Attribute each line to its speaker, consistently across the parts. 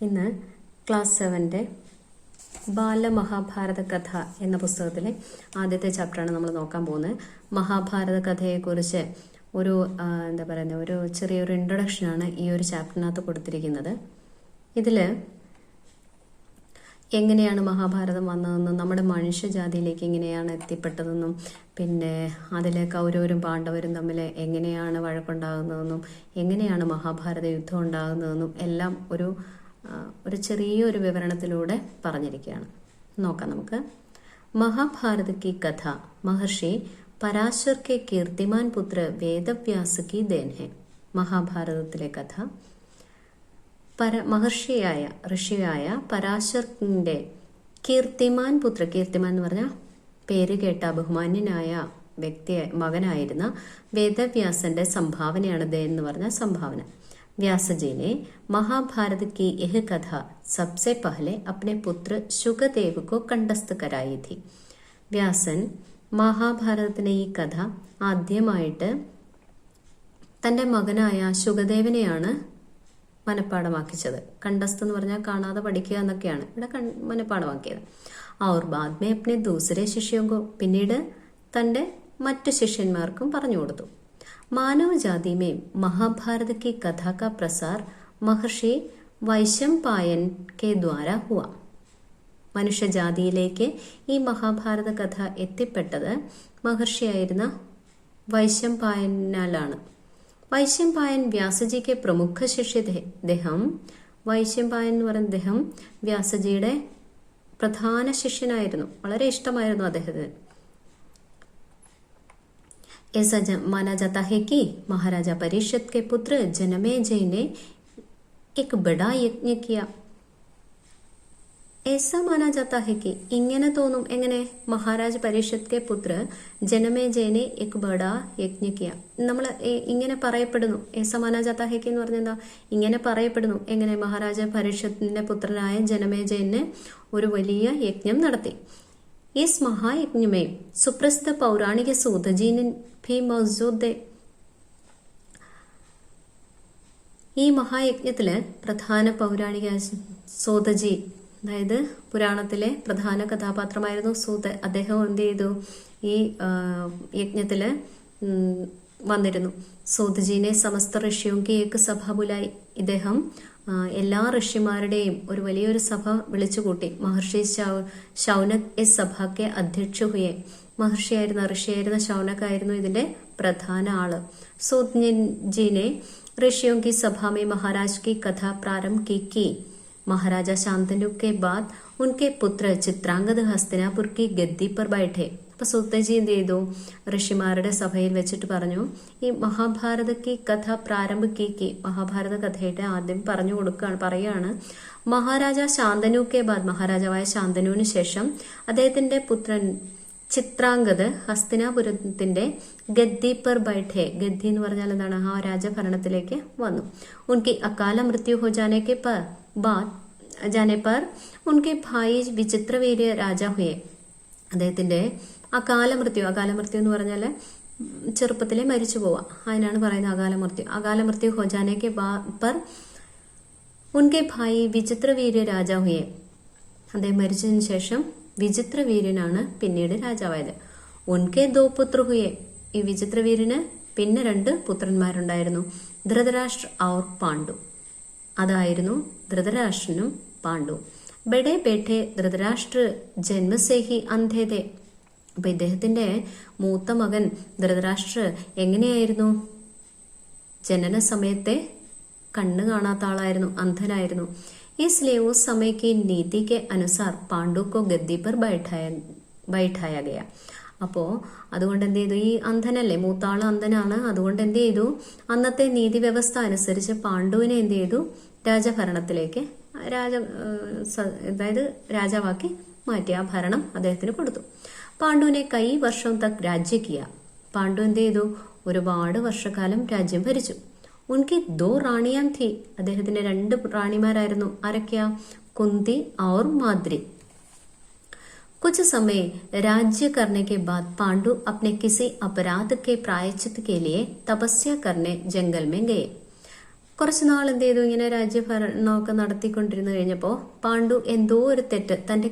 Speaker 1: ഇന്ന് ക്ലാസ് 7 ബാലമഹാഭാരത കഥ എന്ന പുസ്തകത്തിലെ ആദ്യത്തെ ചാപ്റ്ററാണ് നമ്മൾ നോക്കാൻ പോകുന്നത്. മഹാഭാരത കഥയെക്കുറിച്ച് ഒരു ഒരു ചെറിയൊരു ഇൻട്രൊഡക്ഷനാണ് ഈ ഒരു ചാപ്റ്ററിനകത്ത് കൊടുത്തിരിക്കുന്നത്. ഇതിൽ എങ്ങനെയാണ് മഹാഭാരതം വന്നതെന്നും നമ്മുടെ മനുഷ്യജാതിയിലേക്ക് എങ്ങനെയാണ് എത്തിപ്പെട്ടതെന്നും പിന്നെ അതിൽ കൗരവരും പാണ്ഡവരും തമ്മിൽ എങ്ങനെയാണ് വഴക്കുണ്ടാകുന്നതെന്നും എങ്ങനെയാണ് മഹാഭാരത യുദ്ധം ഉണ്ടാകുന്നതെന്നും എല്ലാം ഒരു ചെറിയൊരു വിവരണത്തിലൂടെ പറഞ്ഞിരിക്കുകയാണ്. നോക്കാം നമുക്ക്. महाभारत की कथा महर्षि पराशर के कीर्तिमान पुत्र वेदव्यास की देन है. മഹാഭാരതത്തിലെ കഥ മഹർഷിയായ ഋഷിയായ പരാശരന്റെ കീർത്തിമാൻ പുത്ര, കീർത്തിമാൻ എന്ന് പറഞ്ഞാൽ പേര് കേട്ട ബഹുമാന്യനായ മകനായിരുന്ന വേദവ്യാസന്റെ സംഭാവനയാണ് ദേ എന്ന് പറഞ്ഞ സംഭാവന. व्यास जी ने महाभारत की यह कथा सबसे पहले अपने पुत्र शुकदेव को कंठस्थ कराई थी. വ്യാസൻ മഹാഭാരതത്തിലെ ഈ കഥ ആദ്യമായിട്ട് തന്റെ മകനായ ശുകദേവനെയാണ് മനഃപ്പാടമാക്കിച്ചത്. കണ്ടസ്ഥ എന്ന് പറഞ്ഞാൽ കാണാതെ പഠിക്കുക എന്നൊക്കെയാണ് ഇവിടെ മനഃപ്പാടമാക്കിയത്. और बाद में अपने दूसरे शिष्यों को, പിന്നീട് തന്റെ മറ്റു ശിഷ്യന്മാർക്കും പറഞ്ഞു കൊടുത്തു. मानव जाति में महाभारत की कथा का प्रसार महर्षि वैशंपायन के द्वारा हुआ. മനുഷ്യജാതിയിലേക്ക് ഈ മഹാഭാരത കഥ എത്തിപ്പെട്ടത് മഹർഷിയായിരുന്ന വൈശംപായനാലാണ്. വൈശംപായൻ വ്യാസജിക്ക് പ്രമുഖ ശിഷ്യ ദേഹം. വൈശംപായൻ എന്ന് പറയുന്ന അദ്ദേഹം വ്യാസജിയുടെ പ്രധാന ശിഷ്യനായിരുന്നു. വളരെ ഇഷ്ടമായിരുന്നു അദ്ദേഹത്തിന്. ऐसा माना जाता है कि महाराजा परीक्षित के पुत्र जनमेजय ने एक बड़ा यज्ञ किया. ऐसा माना जाता है कि ഇങ്ങനെ തോന്നും. എങ്ങനെ? മഹാരാജ പരീക്ഷത്ത് കെ പുത്ര ജനമേജയനെ एक बड़ा यज्ञ किया. നമ്മൾ ഇങ്ങനെ പറയപ്പെടുന്നു. ऐसा माना जाता है कि എന്ന് പറഞ്ഞാൽ എന്താ? ഇങ്ങനെ പറയപ്പെടുന്നു. എങ്ങനെ? മഹാരാജ പരീക്ഷത്തിന്റെ പുത്രനായ ജനമേജയന് ഒരു വലിയ യജ്ഞം നടത്തി. इस महायज्ञ में सुप्रसिद्ध पौराणिक सूतजी भी मौजूद है. ഈ മഹായജ്ഞത്തില് പ്രധാന പൗരാണിക സൂതജി, അതായത് പുരാണത്തിലെ പ്രധാന കഥാപാത്രമായിരുന്നു സൂത. അദ്ദേഹം എന്ത് ചെയ്തു? ഈ യജ്ഞത്തില് വന്നിരുന്നു. സൂതജീനെ സമസ്ത ഋഷിയും കി ഏക സഭ ബുലായി. ഇദ്ദേഹം എല്ലാ ഋഷിമാരുടെയും ഒരു വലിയൊരു സഭ വിളിച്ചുകൂട്ടി. മഹർഷി ശൗനക് ഈ സഭയ്ക്ക് അധ്യക്ഷ ഹുയെ. മഹർഷിയായിരുന്ന ഋഷിയായിരുന്ന ശൗനക് ആയിരുന്നു ഇതിന്റെ പ്രധാന ആള്. സൂതജീനെ ऋषियों की सभा में महाराज की कथा प्रारंभ की. महाराजा शांतनु के बाद उनके पुत्र चित्रांगद हस्तिनापुर की गद्दी पर बैठे. അപ്പൊ സൂതജി എന്ത് ചെയ്തു? ഋഷിമാരുടെ സഭയിൽ വെച്ചിട്ട് പറഞ്ഞു, ഈ മഹാഭാരത की കഥ പ്രാരംഭ की. മഹാഭാരത കഥയുടെ ആദ്യം പറഞ്ഞു പറയാണ്. മഹാരാജ ശാന്തനു കെ ബാദ്, മഹാരാജാവായ ശാന്തനുവിന് ശേഷം അദ്ദേഹത്തിന്റെ പുത്രൻ ചിത്രാംഗത് ഹസ്തിനാപുരത്തിന്റെ ഗദ്ദി പർ ബൈഠെ. ഗദ്ദി എന്ന് പറഞ്ഞാൽ എന്താണ്? ആ രാജഭരണത്തിലേക്ക് വന്നു. ഉൻകി അകാല മൃത്യു ഹോ ജാനെ പർ ഉൻകെ ഭായി വിചിത്രവീര്യ രാജാ ഹുയെ. അദ്ദേഹത്തിന്റെ അകാലമൃത്യു എന്ന് പറഞ്ഞാൽ ചെറുപ്പത്തിലെ മരിച്ചു പോവാ, അതിനാണ് പറയുന്നത് അകാലമൃത്യു. അകാലമൃത്യു ഹോ ജാനെ കെ പർ ഉൻകെ ഭായി വിചിത്രവീര്യ രാജാ ഹുയെ. അദ്ദേഹം മരിച്ചതിന് ശേഷം വിചിത്രവീര്യനാണ് പിന്നീട് രാജാവായത്. ഉൻകെ ദോ പുത്ര ഹുയെ. ഈ വിചിത്രവീര്യന് പിന്നെ 2 പുത്രന്മാരുണ്ടായിരുന്നു. ധൃതരാഷ്ട്ര ഔർ പാണ്ഡു. അതായിരുന്നു ധൃതരാഷ്ട്രനും പാണ്ഡു. ബഡേ ബേഠെ ധൃതരാഷ്ട്ര ജന്മസേഹി അന്ധേതെ. അപ്പൊ ഇദ്ദേഹത്തിന്റെ മൂത്ത മകൻ ധൃതരാഷ്ട്ര എങ്ങനെയായിരുന്നു? ജനന സമയത്തെ കണ്ണ് കാണാത്ത ആളായിരുന്നു, അന്ധനായിരുന്നു. इसलिए उस समय की नीति के अनुसार पांडु को गद्दी पर बैठाया गया. അപ്പോ അതുകൊണ്ട് എന്ത് ചെയ്തു? ഈ അന്ധനല്ലേ, മൂത്താള് അന്ധനാണ്. അതുകൊണ്ട് എന്ത് ചെയ്തു? അന്നത്തെ നീതി വ്യവസ്ഥ അനുസരിച്ച് പാണ്ഡുവിനെ എന്ത് ചെയ്തു? രാജഭരണത്തിലേക്ക് അതായത് രാജാവാക്കി മാറ്റി. ആ ഭരണം അദ്ദേഹത്തിന് കൊടുത്തു. പാണ്ഡുവിനെ കൈ വർഷം തക് രാജ്യക്കിയ. പാണ്ഡു എന്ത് ചെയ്തു? ഒരുപാട് വർഷക്കാലം രാജ്യം ഭരിച്ചു. ഉൻകി ദോ റാണിയാം ഥി. അദ്ദേഹത്തിന്റെ 2 റാണിമാരായിരുന്നു. ആരൊക്കെയാ? കുന്തി ഔർ മാദ്രി. कुछ समय राज्य करने के बाद पांडु अपने किसी अपराध के प्रायश्चित के लिए तपस्या करने जंगल में गए. കുറച്ചു നാൾ എന്ത് ചെയ്തു, ഇങ്ങനെ രാജ്യഭരണമൊക്കെ നടത്തിക്കൊണ്ടിരുന്നു കഴിഞ്ഞപ്പോൾ പാണ്ഡു എന്തോ ഒരു തെറ്റ്, തന്റെ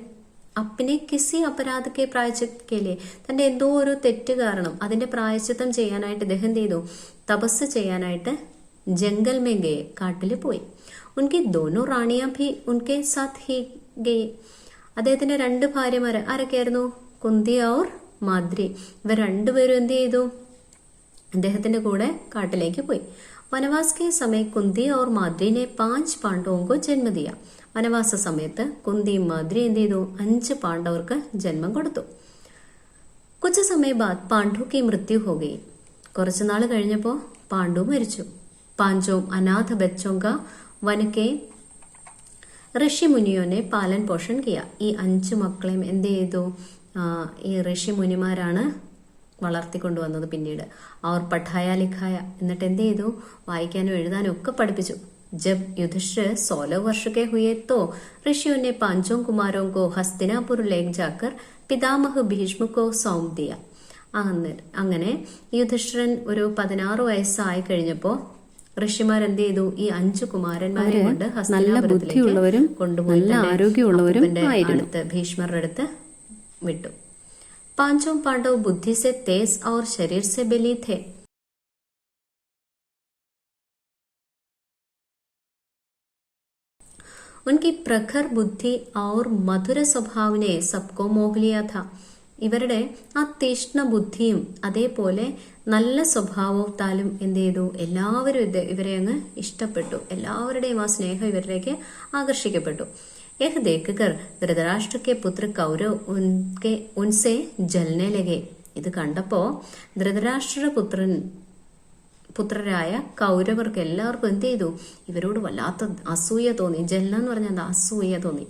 Speaker 1: അപ്പിനെ കിസി അപരാധക്കെ പ്രായച്ചിക്കല്ലേ, തന്റെ എന്തോ ഒരു തെറ്റ് കാരണം അതിന്റെ പ്രായശ്ചിത്തം ചെയ്യാനായിട്ട് ഇദ്ദേഹം എന്ത് ചെയ്തു, തപസ് ചെയ്യാനായിട്ട് ജംഗൽ മേ ഗയെ, കാട്ടിൽ പോയി. ഉൻകി ദോനോ റാണിയാ ഭി ഉൻകെ സാത്ത് ഹി ഗയെ. അദ്ദേഹത്തിന്റെ 2 ഭാര്യമാര് ആരൊക്കെയായിരുന്നു, കുന്തി ഔർ മാദ്രി. ഇവർ രണ്ടുപേരും എന്ത് ചെയ്തു, അദ്ദേഹത്തിന്റെ കൂടെ കാട്ടിലേക്ക് പോയി. വനവാസ് കെ സമയം കുന്തി ഔർ മാദ്രിനെ 5 പാണ്ഡവോं को जन्म दिया. വനവാസ സമയത്ത് കുന്തിയും മാദ്രി എന്ത് ചെയ്തു, 5 പാണ്ഡവർക്ക് ജന്മം കൊടുത്തു. കുछ समय बाद പാണ്ഡു की मृत्यु हो गई. കുറച്ചു നാൾ കഴിഞ്ഞപ്പോൾ പാണ്ഡു മരിച്ചു. 5 अनाथ बच्चों का वन के ഋഷി മുനിയോനെ പാലൻ പോഷൻ കിയ. ഈ 5 മക്കളെയും എന്ത് ചെയ്തു, ഈ ഋഷി മുനിമാരാണ് വളർത്തിക്കൊണ്ടുവന്നത് പിന്നീട്. അവർ പഠായ ലിഖായ, എന്നിട്ട് എന്ത് ചെയ്തു, വായിക്കാനും എഴുതാനും ഒക്കെ പഠിപ്പിച്ചു. जब युधिष्ठिर 16 वर्ष के हुए तो ऋषियों ने 5 कुमारों को हस्तिनापुर ले जाकर पितामह भीष्म को सौंप दिया. അങ്ങനെ യുധിഷ്ഠിരൻ ഒരു 16 വയസ്സായി കഴിഞ്ഞപ്പോ ഋഷിമാർ എന്ത് ചെയ്തു, ഈ 5 കുമാരന്മാരെ കൊണ്ട് ഹസ്തിനാപുരത്തിലേക്ക് കൊണ്ടുപോയി ആരോഗ്യമുള്ളവരും അടുത്ത് ഭീഷ്മരുടെ അടുത്ത് വിട്ടു. 5 पांडव बुद्धि से तेज और शरीर से बली थे. उनकी प्रखर बुद्धि और मधुर स्वभाव ने सबको मोह लिया था. ഇവരുടെ ആ തീഷ്ണ ബുദ്ധിയും അതേപോലെ നല്ല സ്വഭാവത്താലും എന്ത് ചെയ്തു, എല്ലാവരും ഇവരെ അങ്ങ് ഇഷ്ടപ്പെട്ടു. എല്ലാവരുടെയും ആ സ്നേഹം ഇവരിലേക്ക് ആകർഷിക്കപ്പെട്ടു. यह देखकर ധൃതരാഷ്ട്ര के पुत्र कौरव उनसे जलने लगे. ഇത് കണ്ടപ്പോ ധൃതരാഷ്ട്ര പുത്രരായ കൗരവർക്ക് എല്ലാവർക്കും എന്ത് ചെയ്തു, ഇവരോട് വല്ലാത്ത അസൂയ തോന്നി. ജലന എന്ന് പറഞ്ഞാൽ എന്താ, അസൂയ തോന്നി.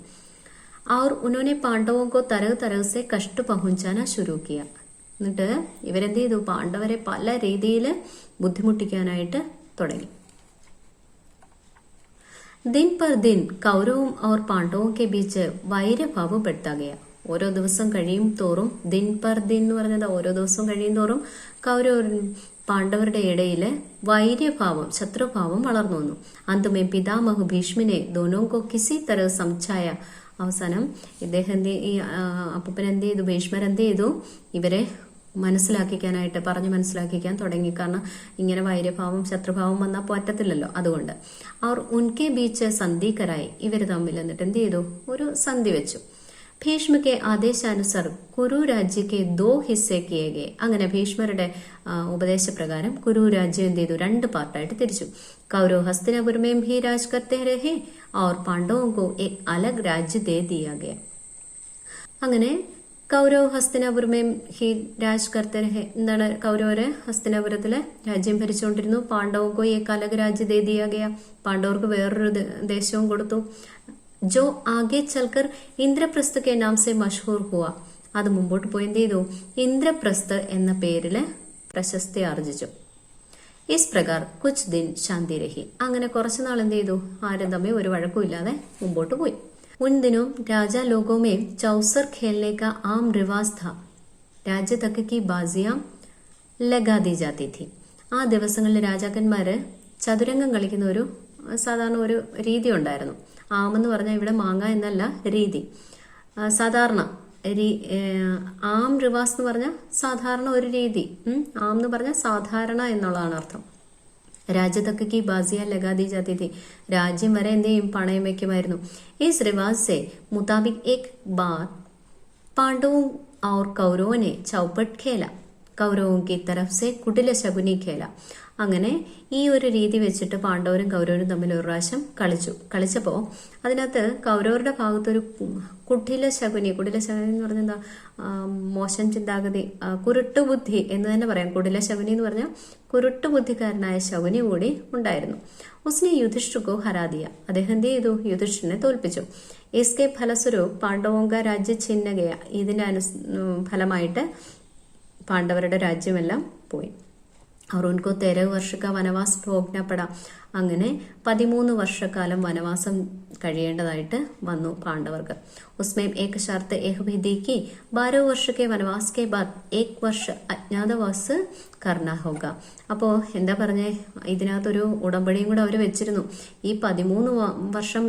Speaker 1: और उन्होंने पांडवों को तरह तरह से कष्ट पहुंचाना शुरू किया. എന്നിട്ട് ഇവരെന്ത് ചെയ്തു, പാണ്ഡവരെ പല രീതിയിൽ ബുദ്ധിമുട്ടിക്കാനായിട്ട് തുടങ്ങി. दिन पर दिन कौरवों और पांडवों के बीच വൈരഭാവം बढ़ता गया. ഓരോ ദിവസം കഴിയും തോറും, ദിൻ പർ ദിൻ എന്ന് പറഞ്ഞത് ഓരോ ദിവസം കഴിയും തോറും കൗരവരും പാണ്ഡവരുടെ ഇടയിൽ വൈര്യഭാവം, ശത്രുഭാവം വളർന്നു വന്നു. അന്തമേ പിതാമഹ് ഭീഷ്മിനെ ദോനോ കോ കിസി തരഹ സംഛായ. അവസാനം ഇദ്ദേഹം ഈ അപ്പൂപ്പൻ എന്ത് ചെയ്തു, ഭീഷ്മർ എന്ത് ചെയ്തു, ഇവരെ മനസ്സിലാക്കിക്കാനായിട്ട് പറഞ്ഞു മനസ്സിലാക്കിക്കാൻ തുടങ്ങി. കാരണം ഇങ്ങനെ വൈര്യഭാവം ശത്രുഭാവം വന്നാൽ പറ്റത്തില്ലല്ലോ, അതുകൊണ്ട്. അവർ ഉൻകെ ബീച്ച് സന്ധിക്കരായി, ഇവർ തമ്മിൽ എന്നിട്ട് എന്ത് ചെയ്തു, ഒരു സന്ധി വെച്ചു. ഭീഷ്മ കെ ആദേശാനുസർ കുരു രാജ്യക്ക് 2 ഹിസ്സേ കിയേ ഗേ. അങ്ങനെ ഭീഷ്മരുടെ ഉപദേശപ്രകാരം കുരു രാജ്യം എന്ത് ചെയ്തു, 2 പാർട്ടായിട്ട് തിരിച്ചു. കൗരവ് ഹസ്തിനാപുർ में भी राज करते रहे और पांडवों को एक अलग राज्य दे दिया गया. അങ്ങനെ കൗരവ് ഹസ്തിനാപുരമേം ഹി രാജ് കർത്തെ രഹെ. എന്താണ്, കൗരവര് ഹസ്തിനാപുരത്തിലെ രാജ്യം ഭരിച്ചുകൊണ്ടിരുന്നു. പാണ്ഡവോക്കോ ഏക് അലഗ് രാജ്യ ദേ ദിയാ ഗയ. പാണ്ഡവർക്ക് വേറൊരു ദേശവും കൊടുത്തു. ജോ ആകെ ചൽക്കർ ഇന്ദ്രപ്രസ്ഥ കെ നാം സെ മഷ്ഹൂർ ഹുവ. അത് മുമ്പോട്ട് പോയി എന്ത് ചെയ്തു, ഇന്ദ്രപ്രസ്ഥ എന്ന പേരില് പ്രശസ്തി ആർജിച്ചു. ഇസ് പ്രകാർ കുച്ച് ദിൻ ശാന്തി രഹി. അങ്ങനെ കുറച്ചു നാൾ എന്ത് ചെയ്തു, ആരും തമ്മിൽ ഒരു വഴക്കുമില്ലാതെ മുമ്പോട്ട് പോയി. उन दिनों राजा लोगों में चौसर खेलने का आम रिवाज था. राज्य तक की बाजियां लगा दी जाती थी. ആ ദിവസങ്ങളിൽ രാജാക്കന്മാര് ചതുരംഗം കളിക്കുന്ന ഒരു സാധാരണ ഒരു രീതി ഉണ്ടായിരുന്നു. ആമെന്ന് പറഞ്ഞാൽ ഇവിടെ മാങ്ങ എന്നല്ല രീതി. സാധാരണ ആം റിവാസ് എന്ന് പറഞ്ഞാൽ സാധാരണ ഒരു രീതി. ആം എന്ന് പറഞ്ഞാൽ സാധാരണ എന്നുള്ളതാണ് അർത്ഥം. രാജ്യത്തൊക്കെ की बाजियां लगा दी जाती थी. രാജ്യം വരെ എന്ത് ചെയ്യും, പണയം വെക്കുമായിരുന്നു. इस रिवाज से मुताबिक एक बार पांडवों और कौरवों ने चौपट खेला. कौरवों की तरफ से कुटिल शकुनी खेला. അങ്ങനെ ഈ ഒരു രീതി വെച്ചിട്ട് പാണ്ഡവരും കൗരവരും തമ്മിൽ ഒരു പ്രാവശ്യം കളിച്ചപ്പോ അതിനകത്ത് കൗരവരുടെ ഭാഗത്തൊരു കുടില ശകുനി എന്ന് പറഞ്ഞാൽ എന്താ, മോശം ചിന്താഗതി, കുരുട്ടുബുദ്ധി എന്ന് തന്നെ പറയാം. കുടില ശകുനി എന്ന് പറഞ്ഞാൽ കുരുട്ടുബുദ്ധിക്കാരനായ ശകുനി കൂടി ഉണ്ടായിരുന്നു. ഉസ്നെ യുധിഷ്ഠിർക്കോ ഹരാദിയ. അദ്ദേഹം എന്ത് ചെയ്തു, യുധിഷ്ഠിരനെ തോൽപ്പിച്ചു. ഇസ്കെ ഫലസ്വരൂപ് പാണ്ഡവോങ്ക രാജ്യ ഛിന്നഗയ. ഇതിന്റെ ഫലമായിട്ട് പാണ്ഡവരുടെ രാജ്യമെല്ലാം പോയി. और उनको 13 वर्ष का वनवास भोगना पड़ा. അങ്ങനെ 13 വർഷക്കാലം വനവാസം കഴിയേണ്ടതായിട്ട് വന്നു പാണ്ഡവർക്ക്. उसमें एक शर्त यह भी दी कि 12 वर्ष के वनवास के बाद 1 वर्ष अज्ञातवास करना होगा. അപ്പോ എന്താ പറഞ്ഞേ, ഇതിനകത്തൊരു ഉടമ്പടിയും കൂടെ അവർ വെച്ചിരുന്നു. ഈ 13 വർഷം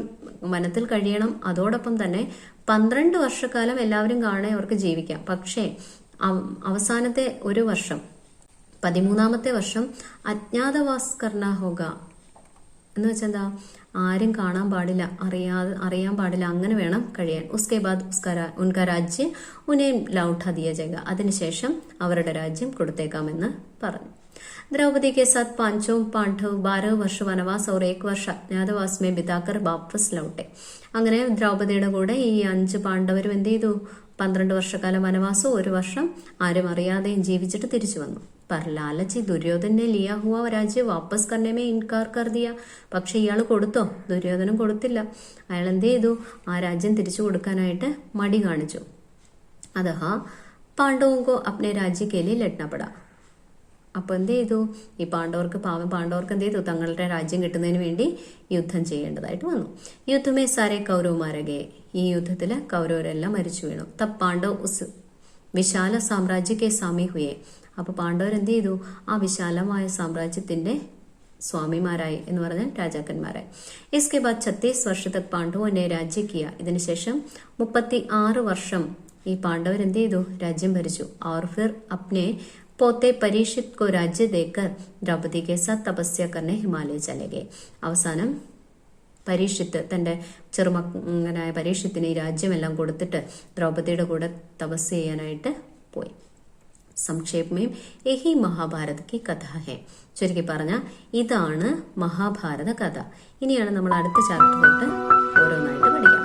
Speaker 1: വനത്തിൽ കഴിയണം, അതോടൊപ്പം തന്നെ 12 വർഷക്കാലം എല്ലാവരും കാണെ അവർക്ക് ജീവിക്കാം. പക്ഷേ അവസാനത്തെ ഒരു വർഷം, 13ാമത്തെ വർഷം അജ്ഞാതവാസ് കർണ ഹോഗ എന്ന് വെച്ചാൽ എന്താ, ആരും കാണാൻ പാടില്ല, അറിയാൻ പാടില്ല, അങ്ങനെ വേണം കഴിയാൻ. ഉസ്കെ ബാദ് ഉൻകാ രാജ്യം ഉനെ ലൗട്ടാ ദിയ ജായേഗാ, അതിനുശേഷം അവരുടെ രാജ്യം കൊടുത്തേക്കാമെന്ന് പറഞ്ഞു. द्रौपदी के साथ 5 पांडव 12 वर्ष वनवास और 1 वर्ष अज्ञातवास में बिताकर वापस लौटे. അങ്ങനെ ദ്രൗപദിയുടെ കൂടെ ഈ 5 പാണ്ഡവരും എന്ത് ചെയ്തു, 12 വർഷക്കാലം വനവാസവും 1 വർഷം ആരും അറിയാതെയും ജീവിച്ചിട്ട് തിരിച്ചു വന്നു. पर लालची दुर्योधन ने लिया हुआ राज्य वापस करने में इनकार कर दिया. പക്ഷെ ഇയാൾ കൊടുത്തോ? ദുര്യോധനൻ കൊടുത്തില്ല. അയാൾ എന്ത് ചെയ്തു, ആ രാജ്യം തിരിച്ചു കൊടുക്കാനായിട്ട് മടി കാണിച്ചു. അതഹ പാണ്ഡവോങ്കോ അപ്നെ രാജ്യക്കേലി ലഡ്നപ്പെടാ. അപ്പൊ എന്ത് ചെയ്തു, ഈ പാണ്ഡവർക്ക് എന്ത് ചെയ്തു, തങ്ങളുടെ രാജ്യം കിട്ടുന്നതിന് വേണ്ടി യുദ്ധം ചെയ്യേണ്ടതായിട്ട് വന്നു. യുദ്ധമേ സാരെ കൗരവമാരകെ, ഈ യുദ്ധത്തില് കൗരവരെല്ലാം മരിച്ചു വീണു. തബ് പാണ്ഡവ് ഉസ് വിശാല സാമ്രാജ്യക്കെ സ്വാമി ഹുയെ. അപ്പൊ പാണ്ഡവർ എന്ത് ചെയ്തു, ആ വിശാലമായ സാമ്രാജ്യത്തിന്റെ സ്വാമിമാരായി എന്ന് പറഞ്ഞ രാജാക്കന്മാരായി. इसके बाद 36 वर्ष तक पांडवों ने राज्य किया. ഇതിനുശേഷം 36 വർഷം ഈ പാണ്ഡവർ എന്ത് ചെയ്തു, രാജ്യം ഭരിച്ചു. और फिर अपने पोते परीक्षित को राज्य देकर द्रौपदी के साथ तपस्या करने हिमालय चले गए. അവസാനം പരീക്ഷിത്ത്, തന്റെ ചെറുമകനായ പരീക്ഷത്തിന് ഈ രാജ്യമെല്ലാം കൊടുത്തിട്ട് ദ്രൗപദിയുടെ കൂടെ തപസ് ചെയ്യാനായിട്ട് പോയി. സംക്ഷേപമേ യഹി മഹാഭാരത് കി കഥ ഹെ. ചുരുക്കി പറഞ്ഞ ഇതാണ് മഹാഭാരത കഥ. ഇനിയാണ് നമ്മൾ അടുത്ത ചാപ്റ്ററിലോട്ട് ഓരോന്നായിട്ട് പഠിക്കാം.